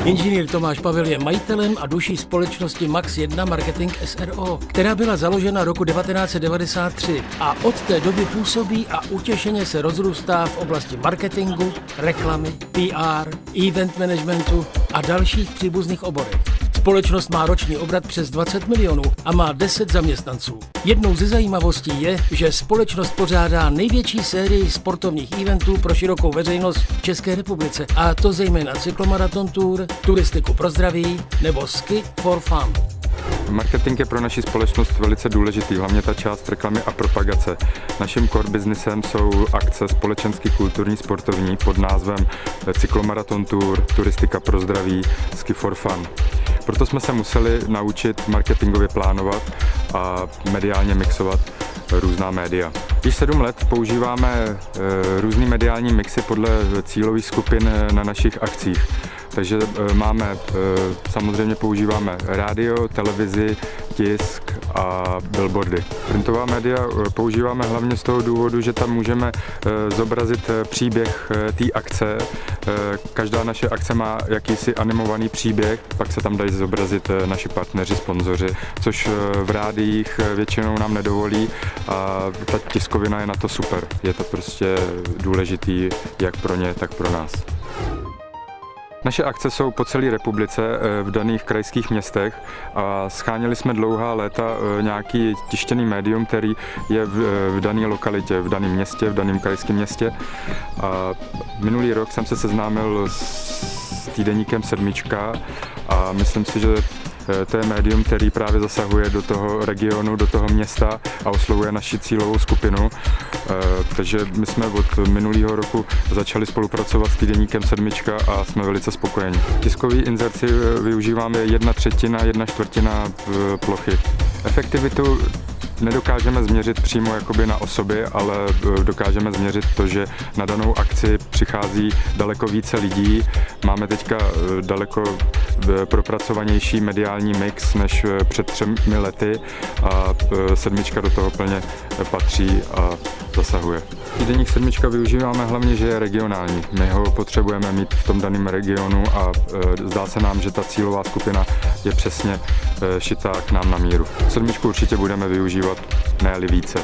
Inženýr Tomáš Pavel je majitelem a duší společnosti Max 1 Marketing SRO, která byla založena roku 1993 a od té doby působí a utěšeně se rozrůstá v oblasti marketingu, reklamy, PR, event managementu a dalších příbuzných oborech. Společnost má roční obrat přes 20 milionů a má 10 zaměstnanců. Jednou ze zajímavostí je, že společnost pořádá největší sérii sportovních eventů pro širokou veřejnost v České republice, a to zejména cyklomaraton tour, turistiku pro zdraví nebo ski for fun. Marketing je pro naši společnost velice důležitý, hlavně ta část reklamy a propagace. Naším core businessem jsou akce společensky kulturní sportovní pod názvem cyklomaraton tour, turistika pro zdraví, ski for fun. Proto jsme se museli naučit marketingově plánovat a mediálně mixovat různá média. Již 7 let používáme různý mediální mixy podle cílových skupin na našich akcích. Takže samozřejmě používáme rádio, televizi, tisk a billboardy. Printová média používáme hlavně z toho důvodu, že tam můžeme zobrazit příběh té akce. Každá naše akce má jakýsi animovaný příběh, pak se tam dají zobrazit naši partneři, sponzoři, což v rádiích většinou nám nedovolí, a ta tiskovina je na to super. Je to prostě důležitý jak pro ně, tak pro nás. Naše akce jsou po celé republice v daných krajských městech a scháněli jsme dlouhá léta nějaký tištěný médium, který je v dané lokalitě, v daném městě, v daném krajském městě. A minulý rok jsem se seznámil s týdeníkem Sedmička a myslím si, že to je médium, který právě zasahuje do toho regionu, do toho města a oslovuje naši cílovou skupinu. Takže my jsme od minulého roku začali spolupracovat s týdeníkem Sedmička a jsme velice spokojeni. Tiskový inzerci využíváme 1/3, 1/4 plochy. Efektivitu nedokážeme změřit přímo jakoby na osobě, ale dokážeme změřit to, že na danou akci přichází daleko více lidí. Máme teďka daleko propracovanější mediální mix než před 3 lety a Sedmička do toho plně patří a zasahuje. Týdeník Sedmička využíváme hlavně, že je regionální. My ho potřebujeme mít v tom daném regionu a zdá se nám, že ta cílová skupina je přesně šitá k nám na míru. Sedmičku určitě budeme využívat, ne-li více.